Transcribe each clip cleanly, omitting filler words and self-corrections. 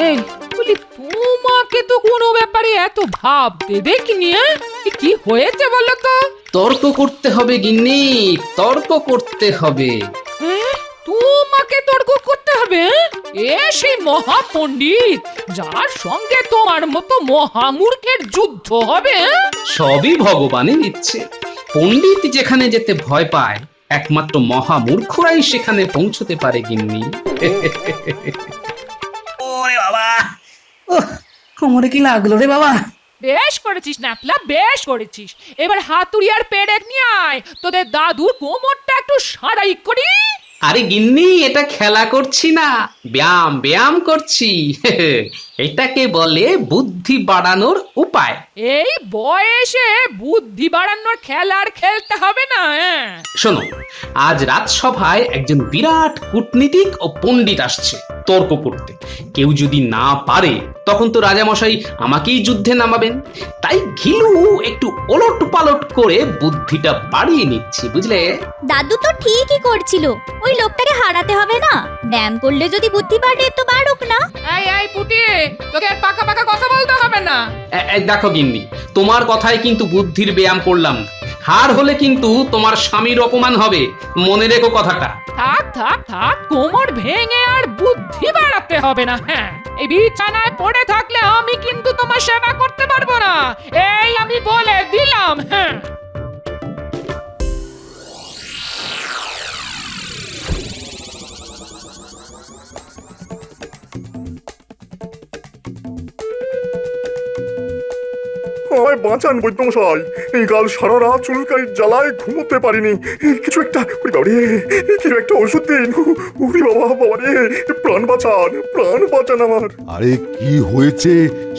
এই বলি, তোমাকে তো কোনো ব্যাপারে এত ভাবতে দেখিনি। কি হয়েছে বলো তো? তর্ক করতে হবে গিন্নি, তর্ক করতে হবে। তোমাকে তর্ক করতে হবে? এ সেই মহাপণ্ডিত যার সঙ্গে তোমার মতো মহামূর্খের যুদ্ধ হবে? সবই ভগবানের ইচ্ছে। পণ্ডিত যেখানে যেতে ভয় পায়, একমাত্র মহামূর্খরাই সেখানে পৌঁছতে পারে গিন্নি। ওরে বাবা, কোমরে কি লাগলো রে বাবা? বেশ করেছিস ন্যাপলা, বেশ করেছিস। এবার হাতুড়ি আর পেরেক নিয়ে আয়, তোদের দাদুর কোমরটা একটু সারাই করি। আরে গিন্নি, এটা খেলা করছি না, ব্যায়াম ব্যায়াম করছি। এটাকে বলে বুদ্ধি বাড়ানোর উপায়। এই বয়সে বুদ্ধি বাড়ানোর খেলার খেলতে হবে না। শোনো, আজ রাজসভায় একজন বিরাট কূটনীতিক ও পণ্ডিত আসছে তর্ক করতে। কেউ যদি না পারে, তখন তো রাজামশাই আমাকেই যুদ্ধে নামাবেন। তাই ঘিলু একটু ওলট পালট করে বুদ্ধিটা বাড়িয়ে নিচ্ছি, বুঝলে? দাদু তো ঠিকই করছিল, ওই লোকটাকে হারাতে হবে না। ব্যায়াম করলে যদি বুদ্ধি বাড়ে তো বাড়ুক না। এই পুটি, তোকে আর পাকা পাকা কথা বলতে হবে না। দেখো গিন্নি, তোমার কথায় কিন্তু বুদ্ধির ব্যায়াম করলাম না। হার হলে কিন্তু তোমার স্বামীর অপমান হবে, মনে রেখো কথাটা। থাক থাক থাক, কোমর ভেঙে আর বুদ্ধি বাড়াতে হবে না। হ্যাঁ, এই বিছানায় পড়ে থাকলে আমি কিন্তু তোমার সেবা করতে পারবো না, এই আমি বলে দিলাম। হ্যাঁ, আমায় বাঁচান বৈদ্যমশাই, এই কাল সারা রাত চুলকানির জ্বালায় ঘুমোতে পারিনি। কিছু একটা, ওই বাবারে, কিছু একটা ওষুধ দিন। ওরে বাবা, বাবারে, প্রাণ বাঁচান, প্রাণ বাঁচান আমার। আরে কি হয়েছে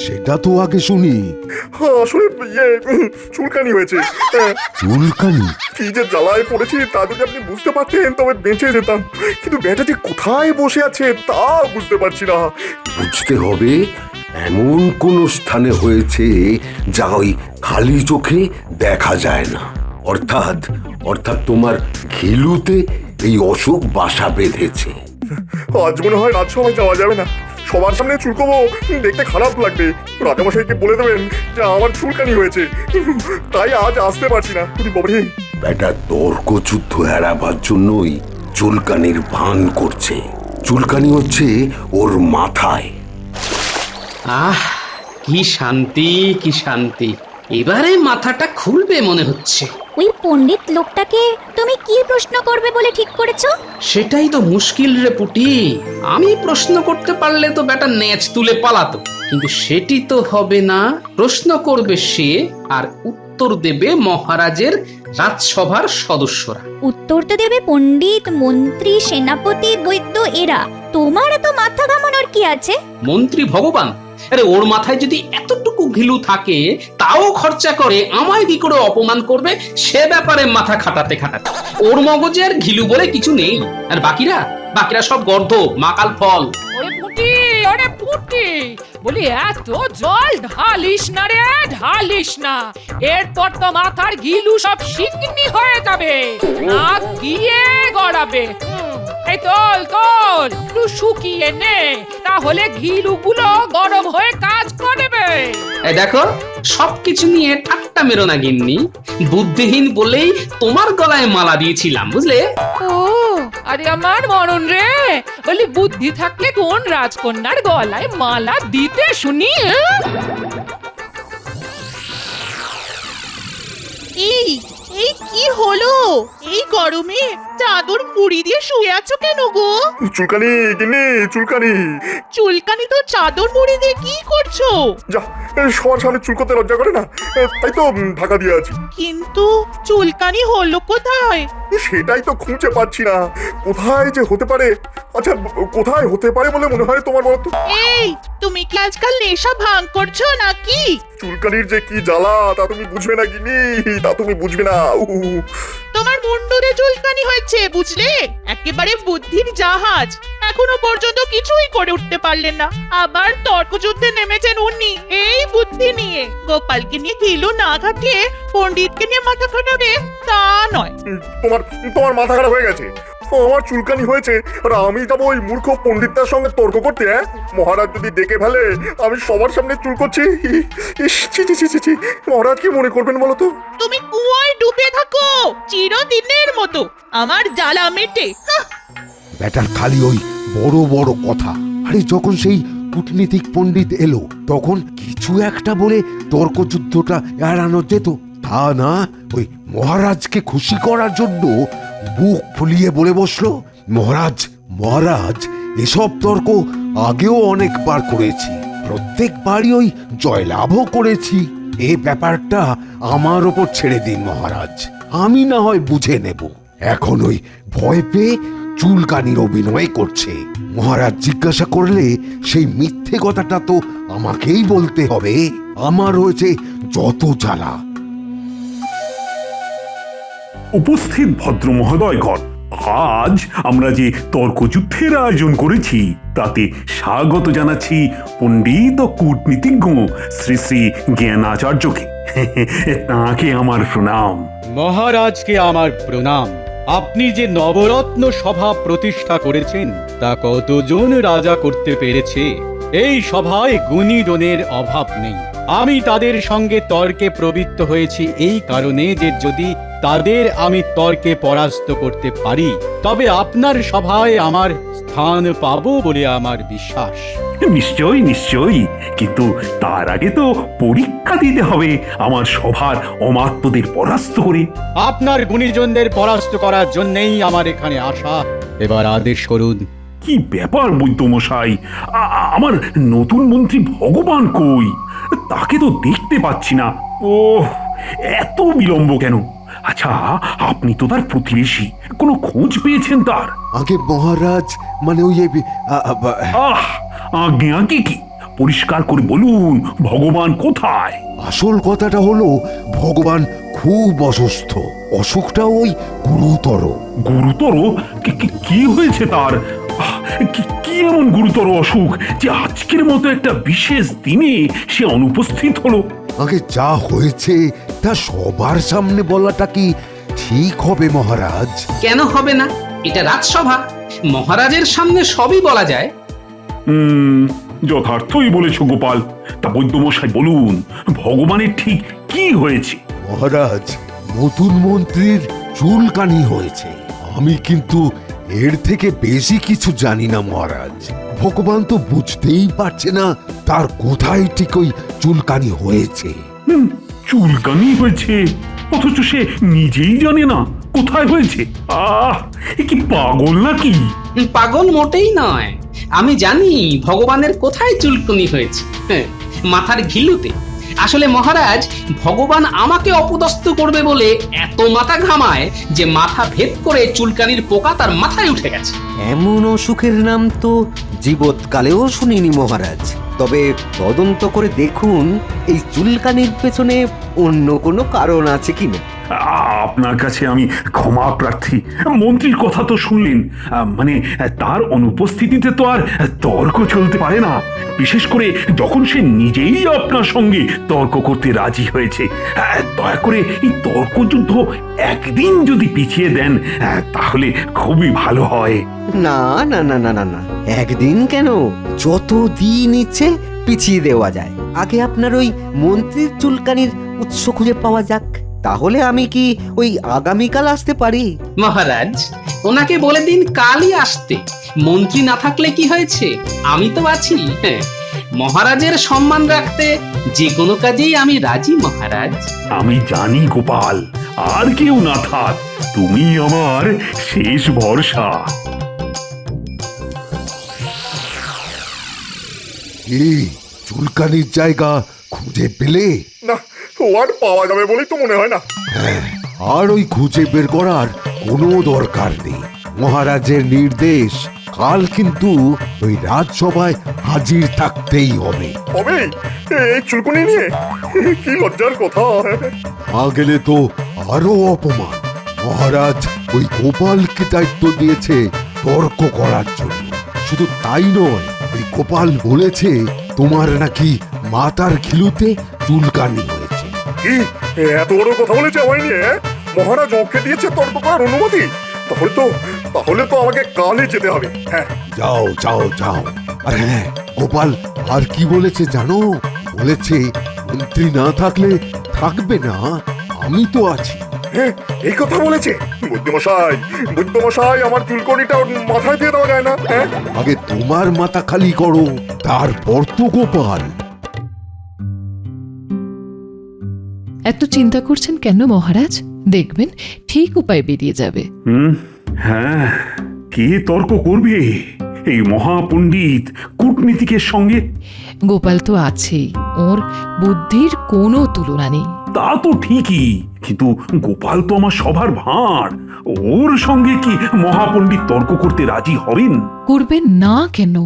সেটা তো আগে শুনি। আসলে চুলকানি হয়েছে। চুলকানি? কি যে জ্বালায় পড়েছি তা যদি আপনি বুঝতে পারতেন তবে বেঁচে যেতাম, কিন্তু বেটা যে কোথায় বসে আছে তা বুঝতে পারছি না। বুঝতে হবে এমন কোন স্থানে হয়েছে যা ওই খালি চোখে দেখা যায় না। অর্থাৎ অর্থাৎ তোমার ঘিলুতে এই অসুখ বাসা বেঁধেছে। আজ মনে হয় রাজসভায় যাওয়া যাবে না, সবার সামনে চুলকবো, দেখতে খারাপ লাগবে। রাজামশাইকে বলে দেবেন যে আমার চুলকানি হয়েছে, তাই আজ আসতে পারছি না। বাবারে, বেটা তর্ক যুদ্ধ এড়াবার জন্যই চুলকানির ভান করছে। চুলকানি হচ্ছে ওর মাথায়। আহ, কি শান্তি, কি শান্তি। এবারে মাথাটা খুলবে মনে হচ্ছে। ওই পণ্ডিত লোকটাকে তুমি কি প্রশ্ন করবে বলে ঠিক করেছো? সেটাই তো মুশকিল রে পুটি। আমি প্রশ্ন করতে পারলে তো বেটা নেচ তুলে পালাতো, কিন্তু সেটি তো হবে না। প্রশ্ন করবে সে, আর উত্তর দেবে মহারাজের রাজসভার সদস্যরা। উত্তর তো দেবে পণ্ডিত, মন্ত্রী, সেনাপতি, বৈদ্য এরা। তোমার এত মাথা ঘামানোর কি আছে? মন্ত্রী ভগবান? আরে ওর মাথায় যদি এতটুকু ঘিলু থাকে, তাও খরচা করে আমায় কি করে অপমান করবে সে ব্যাপারে মাথা খাটাতে খাটাতে ওর মগজে আর ঘিলু বলে কিছু নেই। আর বাকিরা বাকিরা সব গর্ধ, মাকাল ফল। ওরে পুটি, বলি এত জল ঢালিস না রে, ঢালিস না। এরপর তো মাথার ঘিলু সব শিকনি হয়ে যাবে, নাক গিয়ে গড়াবে। এই তোল তোল, একটু শুকিয়ে নে, তাহলে ঘিলু গুলো গরম হয়ে কাজ করবে। এই দেখো, সবকিছু নিয়ে ঠাট্টা মেরো না গিন্নি। বুদ্ধিহীন বলেই তোমার গলায় মালা দিয়েছিলাম, বুঝলে? ও, আরে আমার মরণ রে, বলি বুদ্ধি থাকলে কোন রাজকন্যার গলায় মালা দিতে শুনি? এই এই কি হলো? এই গরমে চাদর মুড়ি দিয়ে শুয়ে আছো কেন গো? চুলকানি গিন্নি, চুলকানি। চুলকানি তো চাদর মুড়ি দিয়ে কি করছো? যা, সবার সামনে চুলকোতে লজ্জা করে না, তাই তো ঢাকা দিয়ে আছি। কিন্তু চুলকানি হলো কোথায়? সেটাই তো খুঁজে পাচ্ছি না, কোথায় যে হতে পারে। আচ্ছা, কোথায় হতে পারে বলে মনে হয় তোমার বলো তো? এই, তুমি কি আজকাল নেশা ভাঙ করছো নাকি? চুলকানির যে কি জ্বালা তা তুমি বুঝবে না গিন্নি, তা তুমি বুঝবে না। তোমার মুন্ডুতে চুলকানি হয়েছে, বুঝলে? একেবারে বুদ্ধির জাহাজ, এখনো পর্যন্ত কিছুই করে উঠতে পারলেন না, আবার তর্কযুদ্ধে নেমেছেন উনি এই বুদ্ধি নিয়ে। গোপালকে নিয়ে ঘিলু না ঘাটিয়ে পণ্ডিতকে নিয়ে মাথা খাটাবে তা নয়। তোমার তোমার মাথা খারাপ হয়ে গেছে। আমার চুলকানি হয়েছে আর আমি যাবো ওই মূর্খ পণ্ডিতটার সঙ্গে তর্ক করতে? হ্যাঁ, মহারাজ যদি দেখে ফেলে আমি সবার সামনে চুলকোচ্ছি, ইস, ছি ছি ছি ছি ছি, মহারাজ কি মনে করবেন বলো তো? তুমি কুয়োয় ডুবে থাকো চিরদিনের মতো, আমার জ্বালা মেটে। হাহ, ব্যাটার খালি ওই বড় বড় কথা। আরে যখন সেই কূটনীতিক পণ্ডিত এলো তখন কিছু একটা বলে তর্কযুদ্ধটা এড়ানো যেত, তা না ওই মহারাজকে খুশি করার জন্য বুক ফুলিয়ে বলে বসলো। মহারাজ মহারাজ এসব তর্ক আগেও অনেকবার করেছি, প্রত্যেকবারই ওই জয়লাভও করেছি। এই ব্যাপারটা আমার ওপর ছেড়ে দিন মহারাজ, আমি না হয় বুঝে নেব। এখন ওই ভয় পেয়ে চুলকানির অভিনয় করছে। মহারাজ জিজ্ঞাসা করলে সেই মিথ্যে কথাটা তো আমাকেই বলতে হবে। আমার হয়েছে যত জ্বালা। উপস্থিত ভদ্র মহোদয়গণ, আজ আমরা যে তর্কযুদ্ধের আয়োজন করেছি তাতে স্বাগত জানাচ্ছি পণ্ডিত ও কূটনীতিজ্ঞ শ্রী শ্রী জ্ঞানাচার্যকে। তাঁকে আমার প্রণাম। মহারাজকে আমার প্রণাম। আপনি যে নবরত্ন সভা প্রতিষ্ঠা করেছেন তা কতজন রাজা করতে পেরেছে? এই সভায় গুণীজনের অভাব নেই। আমি তাদের সঙ্গে তর্কে প্রবৃত্ত হয়েছি এই কারণে যে যদি তাদের আমি তর্কে পরাস্ত করতে পারি তবে আপনার সভায় আমার স্থান পাবো বলে আমার বিশ্বাস। নিশ্চয়ই নিশ্চয়ই, কিন্তু তার আগে তো পরীক্ষা দিতে হবে আমার সভার অমাত্যদের পরাস্ত করে। আপনার গুণীজনদের পরাস্ত করার জন্যই আমার এখানে আসা। এবার আদেশ করুন। কি ব্যাপার বৈদ্যমশাই, আমার নতুন মন্ত্রী ভগবান কই? তাকে তো দেখতে পাচ্ছি না। ও, এত বিলম্ব কেন? আচ্ছা, আপনি তো তার প্রতিবেশী, কোনো খোঁজ পেয়েছেন তার? আগে মহারাজ মানে ওই আহ, আগে আগে কি? পরিষ্কার করে বলুন, ভগবান কোথায়? আসল কথাটা হলো ভগবান খুব অসুস্থ, অসুখটা ওই গুরুতর। গুরুতর? কি হয়েছে তার? কি এমন গুরুতর অসুখ যে আজকের মতো একটা বিশেষ দিনে সে অনুপস্থিত হলো? আগে যা হয়েছে তা সবার সামনে বলাটা কি ঠিক হবে মহারাজ? কেন হবে না? এটা রাজসভা, মহারাজের সামনে সবই বলা যায়। যথার্থই বলেছ গোপাল। তা বৈদ্যমশাই বলুন, ভগবানের ঠিক কি হয়েছে? মহারাজ, নতুন মন্ত্রীর চুলকানি হয়েছে। আমি কিন্তু এর থেকে বেশি কিছু জানি না মহারাজ। ভগবান তো বুঝতেই পারছে না তার কোথায় ঠিক ওই চুলকানি হয়েছে। চুলকানি হয়েছে অথচ সে নিজেই জানে না কোথায় হয়েছে? এ কি পাগল নাকি? পাগল মোটেই নয়, আমি জানি ভগবানের কোথায় চুলকুনি হয়েছে। মাথার ঘিলুতে। আসলে মহারাজ, ভগবান আমাকে অপদস্থ করবে বলে এত মাথা ঘামায় যে মাথা ভেদ করে চুলকানির পোকা তার মাথায় উঠে গেছে। এমন অসুখের নাম তো জীবৎকালেও শুনিনি মহারাজ। তবে তদন্ত করে দেখুন এই চুলকানির পেছনে অন্য কোনো কারণ আছে কিনা। আপনার কাছে আমি ক্ষমা প্রার্থী। মন্ত্রীর কথা তো শুনলেন, মানে তার অনুপস্থিতিতে তো আর তর্ক চলতে পারে না, বিশেষ করে যখন সে নিজেই আপনার সঙ্গে তর্ক করতে রাজি হয়েছে। দয়া করে এই তর্কযুদ্ধ একদিন যদি পিছিয়ে দেন তাহলে খুবই ভালো হয়। না না না না না না, একদিন কেন, যত দিন ইচ্ছে পিছিয়ে দেওয়া যায়। আগে আপনার ওই মন্ত্রীর চুলকানির উৎস খুঁজে পাওয়া যাক, তাহলে আমি কি ওই আগামীকাল আসতে পারি? মহারাজ, ওনাকে বলে দিন কালই আসতে। মন্ত্রী না থাকলে কি হয়েছে, আমি তো আছি। মহারাজের সম্মান রাখতে যে কোনো কাজেই আমি রাজি মহারাজ। আমি জানি গোপাল, আর কেউ না থাক, তুমি আমার শেষ ভরসা। এই চুলকানির জায়গা খুঁজে পেলে? না, ও আর পাওয়া যাবে বলেই তো মনে হয় না। আর ওই খুঁজে বের করার কোনো দরকার নেই। মহারাজের নির্দেশ, কাল কিন্তু ওই রাজসভায় হাজির থাকতেই হবে। হবে? এই চুলকুনি নিয়ে? কি লজ্জার কথা। না গেলে তো আরো অপমান। মহারাজ ওই গোপালকে দায়িত্ব দিয়েছে তর্ক করার জন্য। শুধু তাই নয়, ওই গোপাল বলেছে তোমার নাকি মাথার ঘিলুতে চুলকানি হয়েছে। কি এত বড় কথা বলেছে আমায় নিয়ে? মহারাজ ওকে দিয়েছে তর্ক করার অনুমতি? তাহলে তো আমাকে কালই যেতে হবে। হ্যাঁ, যাও যাও যাও। আর হ্যাঁ, গোপাল আর কি বলেছে জানো? বলেছে মন্ত্রী না থাকলে থাকবে না, আমি তো আছি। হ্যাঁ, এই কথা বলেছে? বুদ্ধমশাই, আমার চুলকনিটা ওর মাথায় দিয়ে দেওয়া যায় না? হ্যাঁ, আগে তোমার মাথা খালি করো, তারপর তো গোপাল। এত চিন্তা করছেন কেন মহারাজ? দেখবেন ঠিক উপায় বেরিয়ে যাবে। হ্যাঁ, কে তর্ক করবে এই মহাপণ্ডিত কূটনীতিকের সঙ্গে? গোপাল তো আছেই, ওর বুদ্ধির কোনো তুলনা নেই। তা তো ঠিকই, কিন্তু গোপাল তো আমার সবার ভাঁড়, ওর সঙ্গে কি মহাপণ্ডিত তর্ক করতে রাজি হবেন? করবেন না কেন?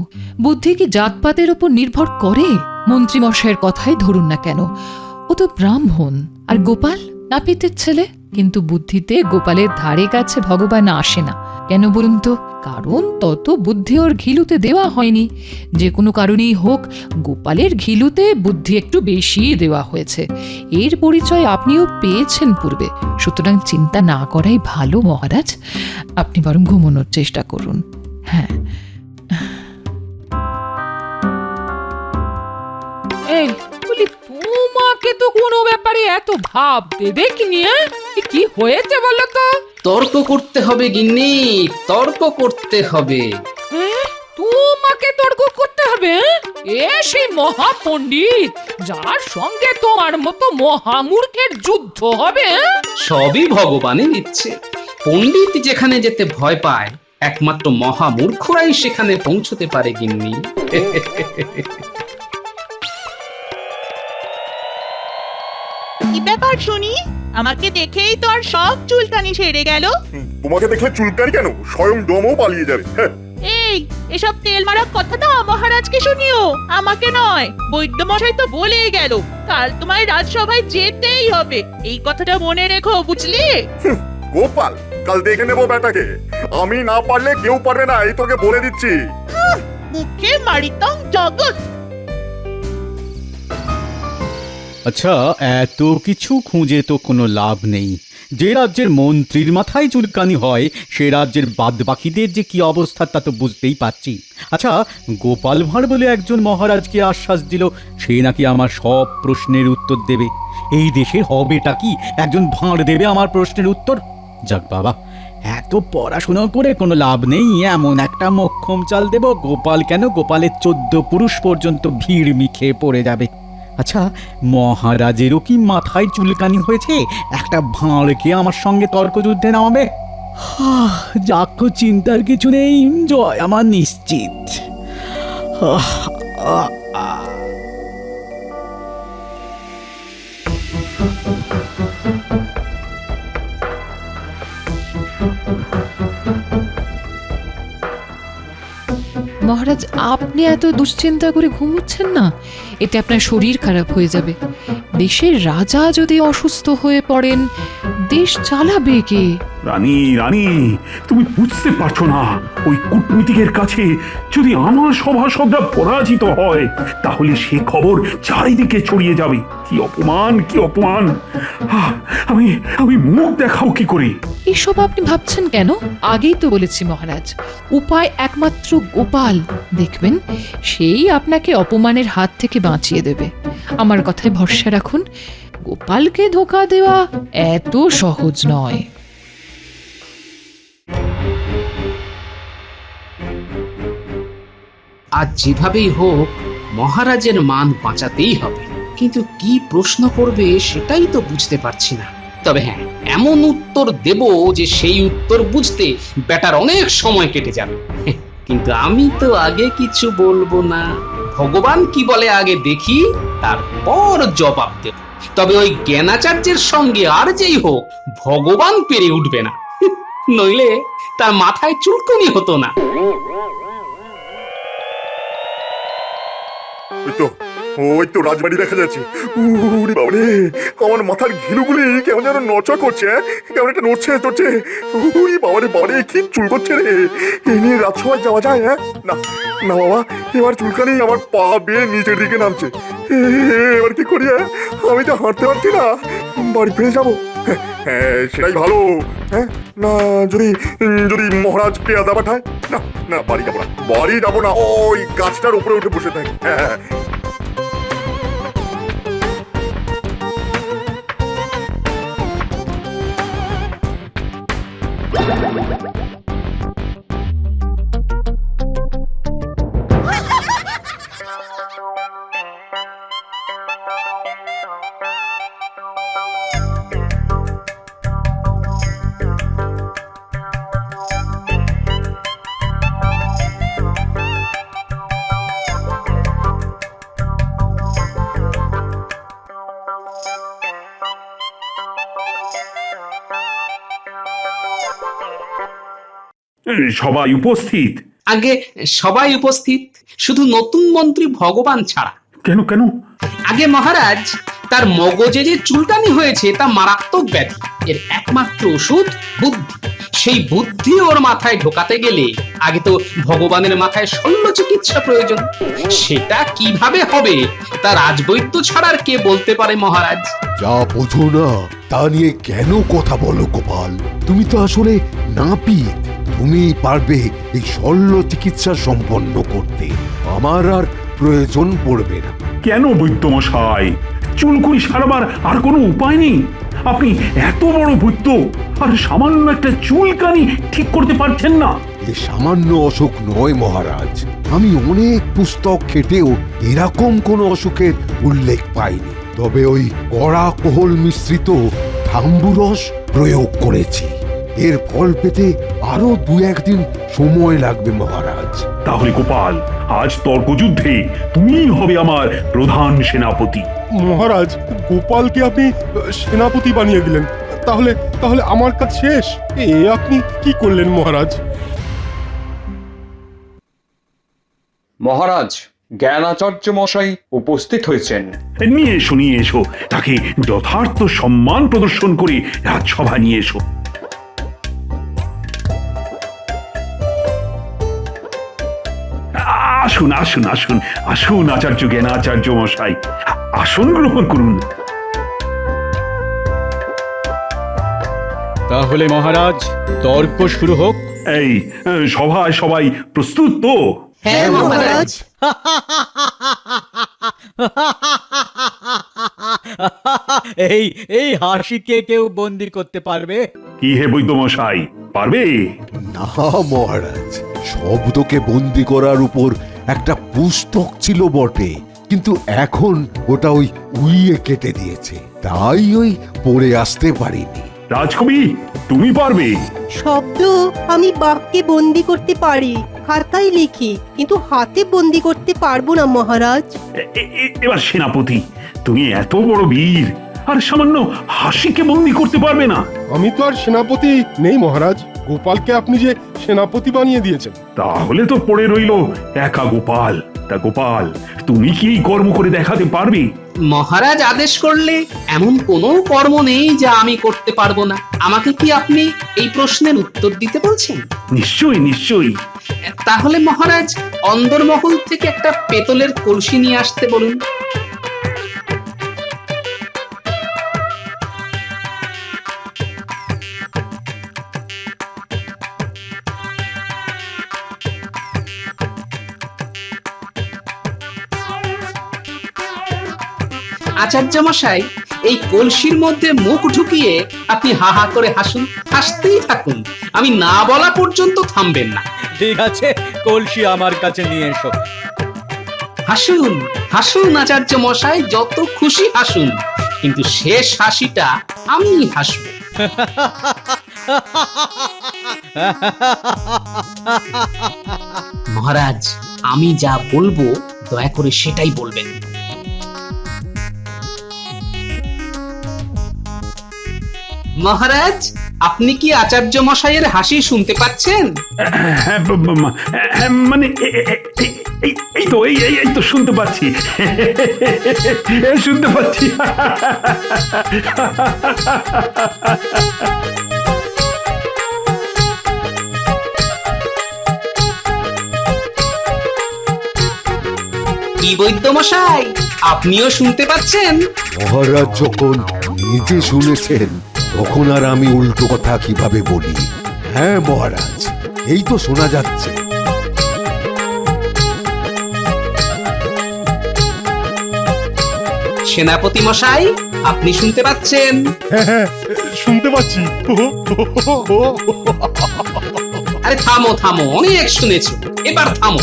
বুদ্ধি কি জাতপাতের উপর নির্ভর করে? মন্ত্রী মশাইয়ের কথাই ধরুন না কেন, ও তো ব্রাহ্মণ, আর গোপাল নাপিতের ছেলে। কিন্তু বুদ্ধিতে গোপালের ধারে কাছে ভগবান আসে না। কেন বলুন তো? কারণ তত বুদ্ধি ওর ঘিলুতে দেওয়া হয়নি। যে কোনো কারণেই হোক, গোপালের ঘিলুতে বুদ্ধি একটু বেশি দেওয়া হয়েছে। এর পরিচয় আপনিও পেয়েছেন পূর্বে। সুতরাং চিন্তা না করাই ভালো মহারাজ। আপনি বরং ঘুমানোর চেষ্টা করুন। হ্যাঁ, এই বলি, তোমাকে তো কোনো ব্যাপারে এত ভাবতে দেখিনি। কি হয়েছে বলো তো? তর্ক করতে হবে গিন্নি, তর্ক করতে হবে। তোমাকে তর্ক করতে হবে? এ সেই মহাপণ্ডিত যার সঙ্গে তোমার মতো মহামূর্খের যুদ্ধ হবে? সবই ভগবানের ইচ্ছে। পণ্ডিত যেখানে যেতে ভয় পায়, একমাত্র মহামূর্খরাই সেখানে পৌঁছতে পারে গিন্নি। কি ব্যাপার শুনি? আমাকে দেখেই তো আর সব চুলকানি সেরে গেল। তোমাকে দেখলে চুলকানি কেন, স্বয়ং ডমও পালিয়ে যাবে। হ্যাঁ, এই এসব তেল মারা কথাটা মহারাজকে শুনিও, আমাকে নয়। বৈদ্যমশাই তো বলেই গেল কাল তোমায় রাজসভায় যেতেই হবে। এই কথাটা মনে রেখো, বুঝলি? গোপাল, কাল দেখে নেবো ব্যাটাকে। আমি না পারলে কেউ পারবে না, এই তোকে বলে দিচ্ছি। মুখে মারিতাম জগৎ। আচ্ছা, এত কিছু খুঁজে তো কোনো লাভ নেই। যে রাজ্যের মন্ত্রীর মাথায় চুলকানি হয়, সে রাজ্যের বাদবাকিদের যে কি অবস্থা তা তো বুঝতেই পারছি। আচ্ছা, গোপাল ভাঁড় বলে একজন মহারাজকে আশ্বাস দিল সে নাকি আমার সব প্রশ্নের উত্তর দেবে। এই দেশের হবেটা কি একজন ভাঁড় দেবে আমার প্রশ্নের উত্তর? যাক বাবা, এত পড়াশোনা করে কোনো লাভ নেই। এমন একটা মোক্ষম চাল দেব, গোপাল কেন, গোপালের 14 পুরুষ পর্যন্ত ভিড় মিখে পড়ে যাবে। আচ্ছা, মহারাজেরও কি মাথায় চুলকানি হয়েছে একটা ভাঁড়কে আমার সঙ্গে তর্কযুদ্ধে নামাবে? যাক, চিন্তার কিছু নেই, জয় আমার নিশ্চিত। মহারাজ, আপনি এত দুশ্চিন্তা করে ঘুমোচ্ছেন না, এতে আপনার শরীর খারাপ হয়ে যাবে। দেশের রাজা যদি অসুস্থ হয়ে পড়েন, দেশ চালাবে কে? রানী, রানী, তুমি বুঝতে পারছো না, ওই কূটনীতিকের কাছে যদি আমার সভাসদরা পরাজিত হয়, তাহলে সে খবর চারিদিকে ছড়িয়ে যাবে। কি অপমান, কি অপমান! আমি মুখ দেখাও কি করে? এসব আপনি ভাবছেন কেন? আগেই তো বলেছি মহারাজ, উপায় একমাত্র গোপাল। দেখবেন সেই আপনাকে অপমানের হাত থেকে বাঁচিয়ে দেবে। আমার কথায় ভরসা রাখুন, গোপালকে ধোঁকা দেওয়া এত সহজ নয়। আজ যেভাবেই হোক মহারাজের মান বাঁচাতেই হবে। কিন্তু কি প্রশ্ন করবে সেটাই তো বুঝতে পারছি না। তবে হ্যাঁ, এমন উত্তর দেব যে সেই উত্তর বুঝতে বেটার অনেক সময় কেটে যাবে। কিন্তু আমি তো আগে কিছু বলবো না। ভগবান কি বলে আগে দেখি, তারপর জবাব দেব। তবে ওই জ্ঞানাচার্যের সঙ্গে আর যেই হোক, ভগবান পেরে উঠবে না, নইলে তার মাথায় চুলকুনি হতো না। ওই তো রাজবাড়ি দেখা যাচ্ছে। উরে বাবা রে, আমার মাথার ঘিলুগুলি কেমন যেন নড়চড় করছে। কেমন একটা নড়ছে চড়ছে। উরে বাবা রে, বাবা রে, কি চুল করছে রে। এই নিয়ে রাজসভায় যাওয়া যায়? হ্যাঁ, না না বাবা, এবার চুলকানি আমার পা বেয়ে নিচের দিকে নামছে। এবার কি করি? আমি তো হাঁটতে পারছি না, বাড়ি ফিরে যাবো। হ্যাঁ, সেটাই ভালো। হ্যাঁ না যদি যদি মহারাজ পেয়াদা পাঠায়, না না বাড়ি যাবো না, বাড়ি যাবো না, ওই গাছটার উপরে উঠে বসে থাকি। হ্যাঁ সবাই উপস্থিত? আগে সবাই উপস্থিত, শুধু নতুন মন্ত্রী ভগবান ছাড়া। কেন কেন? আগে মহারাজ, তার মগজে যে চুলকানি হয়েছে তা মারাত্মক ব্যাধি। এর একমাত্র ওষুধ বুদ্ধি। সেই বুদ্ধি ওর মাথায় ঢোকাতে গেলে আগে তো ভগবানের মাথায় শল্য চিকিৎসা প্রয়োজন। সেটা কিভাবে হবে তা রাজবৈদ্য ছাড়ার কে বলতে পারে মহারাজ? যা বোঝো না তা নিয়ে কেন কথা বলো গোপাল? তুমি তো আসলে নাপিত, তুমি পারবে এই শল্য চিকিৎসা সম্পন্ন করতে। আমার আর প্রয়োজন পড়বে না। কেন বৈদ্যমশাই, চুলকুনি সারাবার আর কোনো উপায় নেই? আপনি এত বড় বৈদ্য আর সামান্য একটা চুলকানি ঠিক করতে পারছেন না? এ সামান্য অসুখ নয় মহারাজ, আমি অনেক পুস্তক ঘেটেও এরকম কোনো অসুখের উল্লেখ পাইনি। তবে ওই কড়া কোহল মিশ্রিত থাম্বুরস প্রয়োগ করেছি। এর ফল পেতে আরো 2-1 দিন সময় লাগবে মহারাজ। তাহলে গোপাল, আজ তর্কযুদ্ধে তুমিই হবে আমার প্রধান সেনাপতি। মহারাজ, গোপালকে আপনি সেনাপতি বানিয়ে দিলেন, তাহলে তাহলে আমার কাজ শেষ। এ আপনি কি করলেন মহারাজ? মহারাজ, জ্ঞানাচার্য মশাই উপস্থিত হয়েছেন। নিয়ে এসো তাকে যথার্থ সম্মান প্রদর্শন করে রাজসভা নিয়ে এসো। আসুন আসুন আসুন আসুন আচার্য জ্ঞানাচার্য মশাই, আসন গ্রহণ করুন। তাহলে মহারাজ, তর্ক শুরু হোক। এই সভায় সবাই প্রস্তুত তো? হ্যাঁ মহারাজ। এই এই হাসিকে কেউ বন্দি করতে পারবে? কি হে বৈদ্যমশাই, পারবে? না মহারাজ, শব্দকে বন্দি করার উপর একটা পুস্তক ছিল বটে, কিন্তু এখন ওটা ওই উইয়ে কেটে দিয়েছে, তাই ওই পড়ে আসতে পারিনি। রাজকবি, তুমি পারবে? শব্দ আমি বাক্যে বন্দি করতে পারি, খাতায় লিখি, কিন্তু হাতে বন্দি করতে পারবো না মহারাজ। এবার সেনাপতি, তুমি এত বড় বীর আর সামান্য হাসিকে বন্দি করতে পারবে না? আমি তো আর সেনাপতি নেই মহারাজ, গোপালকে আপনি যে সেনাপতি বানিয়ে দিয়েছেন। তাহলে তো পড়ে রইল একা গোপাল। তা গোপাল, তুমি কি এই কর্ম করে দেখাতে পারবে? মহারাজ আদেশ করলে এমন কোনো কর্ম নেই যা আমি করতে পারবো না। আমাকে কি আপনি এই প্রশ্নের উত্তর দিতে বলছেন? নিশ্চয়ই নিশ্চয়ই। তাহলে মহারাজ, অন্দরমহল থেকে একটা পেতলের কলসি নিয়ে আসতে বলুন। আচার্য মশাই, এই কলসির মধ্যে মুখ ঢুকিয়ে আপনি হা হা করে হাসুন, হাসতেই থাকুন, আমি না বলা পর্যন্ত থামবেন না। ঠিক আছে, কলসি আমার কাছে নিয়ে এসো। হাসুন হাসুন আচার্য মশাই, যত খুশি হাসুন, কিন্তু শেষ হাসিটা আমি হাসব। মহারাজ, আমি যা বলবো দয়া করে সেটাই বলবেন। মহারাজ, আপনি কি আচার্য মশাইয়ের হাসি শুনতে পাচ্ছেন? মানে এই তো এই তো শুনতে পাচ্ছি, শুনতে পাচ্ছি। কি বৈদ্য মশাই, আপনিও শুনতে পাচ্ছেন? মহারাজ যখন নিজে শুনেছেন তখন আর আমি উল্টো কথা কিভাবে বলি? হ্যাঁ মহারাজ, এই তো শোনা যাচ্ছে। সেনাপতি মশাই, আপনি শুনতে পাচ্ছেন? হ্যাঁ শুনতে পাচ্ছি। আরে থামো থামো, অনেক শুনেছো, এবার থামো।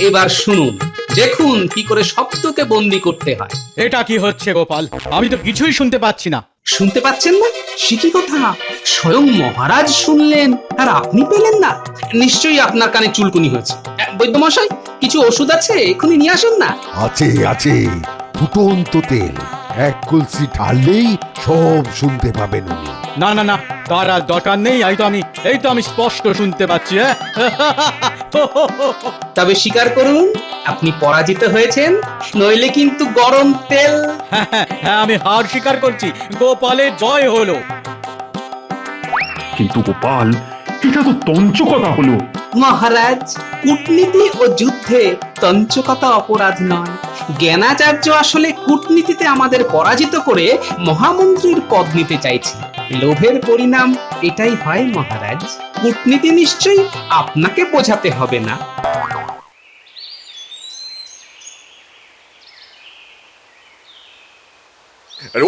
এবার শুনুন, দেখুন কি করে শব্দকে বন্দি করতে হয়। এটা কি হচ্ছে গোপাল? আমি তো কিছুই শুনতে পাচ্ছি না। শুনতে পাচ্ছেন না? সে কি কথা, স্বয়ং মহারাজ শুনলেন আর আপনি পেলেন না? নিশ্চয়ই আপনার কানে চুলকুনি হয়েছে। বৈদ্যমশাই, কিছু ওষুধ আছে, এখনই নিয়ে আসুন না। আছে আছে, ফুটন্ত তেল, এক কলসি ঢাললেই সব শুনতে পাবেন উনি। না না না, তার আর দরকার নেই। এই তো আমি স্পষ্ট শুনতে পাচ্ছি। হ্যাঁ তবে স্বীকার করুন, আপনি পরাজিত হয়েছেন, নইলে কিন্তু গরম তেল। হ্যাঁ, আমি হার স্বীকার করছি। গোপালের জয় হলো। কিন্তু গোপাল, এটা তো তঞ্চকতা হলো। মহারাজ, কূটনীতি ও যুদ্ধে তঞ্চকতা অপরাধ নয়। জ্ঞানাচার্য আসলে কূটনীতিতে আমাদের পরাজিত করে মহামন্ত্রীর পদ নিতে চাইছে। লোভের পরিণাম এটাই হয় মহারাজ। কূটনীতি নিশ্চয়ই আপনাকে বোঝাতে হবে না।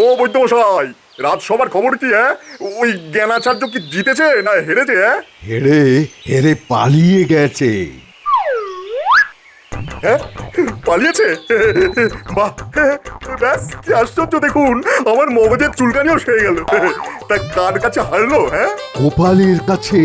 ও বৈদ্যমশাই, রাজসভার খবর কি? হ্যাঁ, ওই জ্ঞানাচার্য কি জিতেছে না হেরেছে? হ্যাঁ হেরে হেরে পালিয়ে গেছে। হ্যাঁ, পালিয়েছে? বাহ, ব্যাস কি আশ্চর্য! দেখুন, আমার মগজের চুলকানিও সেরে গেল। তা কার কাছে হারলো? হ্যাঁ, গোপালের কাছে।